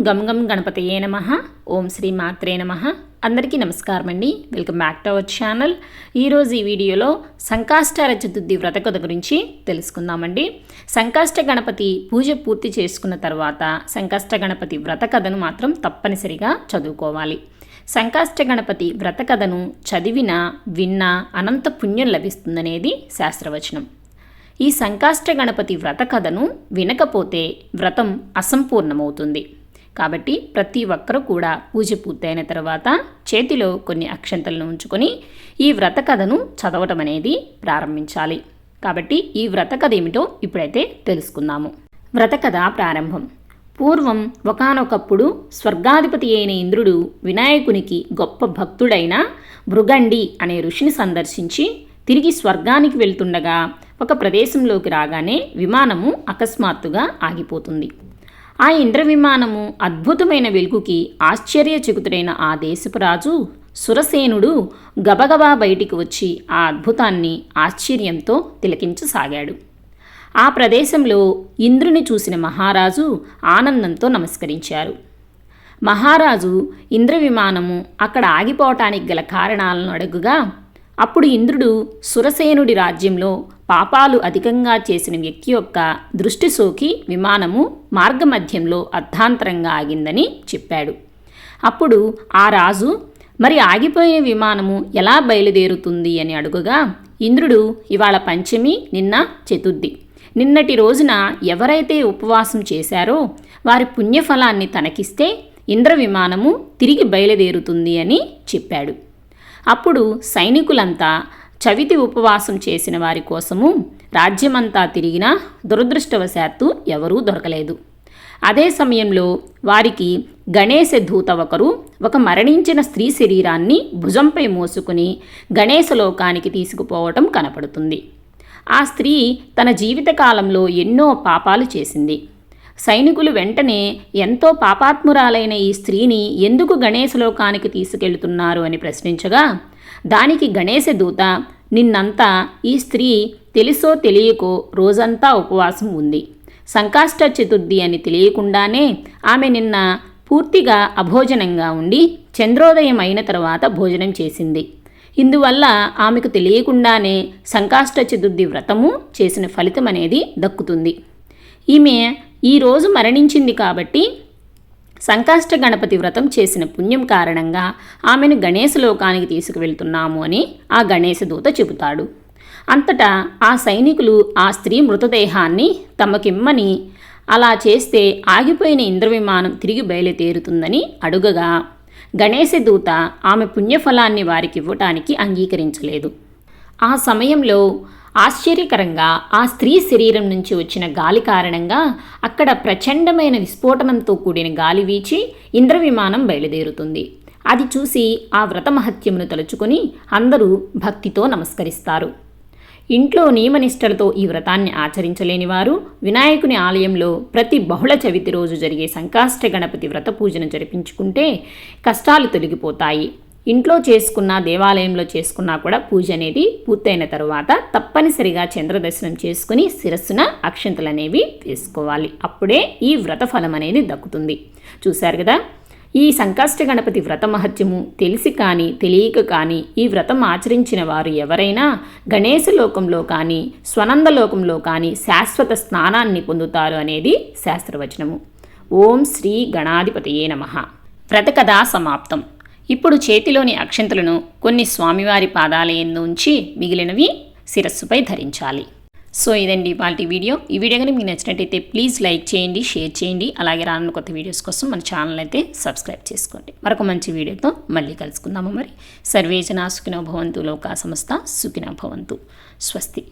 గం గం గణపతయే నమః. ఓం శ్రీ మాత్రే నమః. అందరికీ నమస్కారం అండి. Welcome back to our channel. ఈరోజు ఈ వీడియోలో సంకష్టార చతుర్థి వ్రత కథ గురించి తెలుసుకుందామండి. సంకష్ట గణపతి పూజ పూర్తి చేసుకున్న తర్వాత సంకష్ట గణపతి వ్రత కథను మాత్రం తప్పనిసరిగా చదువుకోవాలి. సంకష్ట గణపతి వ్రత కథను చదివినా విన్నా అనంత పుణ్యం లభిస్తుందనేది శాస్త్రవచనం. ఈ సంకష్ట గణపతి వ్రత కథను వినకపోతే వ్రతం అసంపూర్ణమవుతుంది. కాబట్టి ప్రతి ఒక్కరూ కూడా పూజ పూర్తయిన తర్వాత చేతిలో కొన్ని అక్షంతలను ఉంచుకొని ఈ వ్రత కథను చదవటం అనేది ప్రారంభించాలి. కాబట్టి ఈ వ్రత కథ ఏమిటో ఇప్పుడైతే తెలుసుకుందాము. వ్రత కథ ప్రారంభం. పూర్వం ఒకానొకప్పుడు స్వర్గాధిపతి అయిన ఇంద్రుడు వినాయకునికి గొప్ప భక్తుడైన భృగండి అనే ఋషిని సందర్శించి తిరిగి స్వర్గానికి వెళ్తుండగా ఒక ప్రదేశంలోకి రాగానే విమానము అకస్మాత్తుగా ఆగిపోతుంది. ఆ ఇంద్ర విమానము అద్భుతమైన వెలుగుకి ఆశ్చర్యచకితుడైన ఆ దేశపు రాజు సురసేనుడు గబగబా బయటికి వచ్చి ఆ అద్భుతాన్ని ఆశ్చర్యంతో తిలకించసాగాడు. ఆ ప్రదేశంలో ఇంద్రుని చూసిన మహారాజు ఆనందంతో నమస్కరించారు. మహారాజు ఇంద్ర విమానము అక్కడ ఆగిపోవటానికి గల కారణాలను అడుగుగా అప్పుడు ఇంద్రుడు సురసేనుడి రాజ్యంలో పాపాలు అధికంగా చేసిన వ్యక్తి యొక్క దృష్టి సోకి విమానము మార్గమధ్యంలో అర్ధాంతరంగా ఆగిందని చెప్పాడు. అప్పుడు ఆ రాజు మరి ఆగిపోయే విమానము ఎలా బయలుదేరుతుంది అని అడుగుగా ఇంద్రుడు ఇవాళ పంచమి, నిన్న చతుర్థి, నిన్నటి రోజున ఎవరైతే ఉపవాసం చేశారో వారి పుణ్యఫలాన్ని తనకిస్తే ఇంద్ర విమానము తిరిగి బయలుదేరుతుంది అని చెప్పాడు. అప్పుడు సైనికులంతా చవితి ఉపవాసం చేసిన వారి కోసము రాజ్యమంతా తిరిగినా దురదృష్టవశాత్తు ఎవరూ దొరకలేదు. అదే సమయంలో వారికి గణేశ దూత ఒకరు ఒక మరణించిన స్త్రీ శరీరాన్ని భుజంపై మోసుకుని గణేశలోకానికి తీసుకుపోవటం కనపడుతుంది. ఆ స్త్రీ తన జీవితకాలంలో ఎన్నో పాపాలు చేసింది. సైనికులు వెంటనే ఎంతో పాపాత్మురాలైన ఈ స్త్రీని ఎందుకు గణేశలోకానికి తీసుకెళ్తున్నారు అని ప్రశ్నించగా దానికి గణేశ దూత నిన్నంతా ఈ స్త్రీ తెలుసో తెలియకో రోజంతా ఉపవాసం ఉంది. సంకష్ట చతుర్థి అని తెలియకుండానే ఆమె నిన్న పూర్తిగా అభోజనంగా ఉండి చంద్రోదయం అయిన తర్వాత భోజనం చేసింది. ఇందువల్ల ఆమెకు తెలియకుండానే సంకష్ట చతుర్థి వ్రతము చేసిన ఫలితం అనేది దక్కుతుంది. ఈమె ఈరోజు మరణించింది కాబట్టి సంకష్ట గణపతి వ్రతం చేసిన పుణ్యం కారణంగా ఆమెను గణేశలోకానికి తీసుకువెళ్తున్నాము అని ఆ గణేశ దూత చెబుతాడు. అంతటా ఆ సైనికులు ఆ స్త్రీ మృతదేహాన్ని తమకిమ్మని, అలా చేస్తే ఆగిపోయిన ఇంద్రవిమానం తిరిగి బయలుదేరుతుందని అడుగగా గణేశ దూత ఆమె పుణ్యఫలాన్ని వారికి ఇవ్వటానికి అంగీకరించలేదు. ఆ సమయంలో ఆశ్చర్యకరంగా ఆ స్త్రీ శరీరం నుంచి వచ్చిన గాలి కారణంగా అక్కడ ప్రచండమైన విస్ఫోటనంతో కూడిన గాలి వీచి ఇంద్రవిమానం బయలుదేరుతుంది. అది చూసి ఆ వ్రత మహత్యమును తలుచుకొని అందరూ భక్తితో నమస్కరిస్తారు. ఇంట్లో నియమనిష్టలతో ఈ వ్రతాన్ని ఆచరించలేని వారు వినాయకుని ఆలయంలో ప్రతి బహుళ చవితి రోజు జరిగే సంకష్ట గణపతి వ్రత పూజను జరిపించుకుంటే కష్టాలు తొలగిపోతాయి. ఇంట్లో చేసుకున్నా దేవాలయంలో చేసుకున్నా కూడా పూజ అనేది పూర్తయిన తరువాత తప్పనిసరిగా చంద్రదర్శనం చేసుకుని శిరస్సున అక్షంతలు అనేవి వేసుకోవాలి. అప్పుడే ఈ వ్రత ఫలం అనేది దక్కుతుంది. చూశారు కదా, ఈ సంకష్ట గణపతి వ్రత మహత్యము తెలిసి కానీ తెలియక కానీ ఈ వ్రతం ఆచరించిన వారు ఎవరైనా గణేశలోకంలో కానీ స్వనందలోకంలో కానీ శాశ్వత స్నానాన్ని పొందుతారు అనేది శాస్త్రవచనము. ఓం శ్రీ గణాధిపతయే నమః. వ్రత కథ సమాప్తం. ఇప్పుడు చేతిలోని అక్షంతలను కొన్ని స్వామివారి పాదాల యందు ఉంచి మిగిలినవి శిరస్సుపై ధరించాలి. సో ఇదండి ఇవాల్టి వీడియో. ఈ వీడియో కానీ మీకు నచ్చినట్టయితే ప్లీజ్ లైక్ చేయండి, షేర్ చేయండి. అలాగే రానున్న కొత్త వీడియోస్ కోసం మన ఛానల్ అయితే సబ్స్క్రైబ్ చేసుకోండి. మరొక మంచి వీడియోతో మళ్ళీ కలుసుకుందాము. మరి సర్వే జనా సుఖినో భవంతు, లోకా సమస్త సుఖినో భవంతు. స్వస్తి.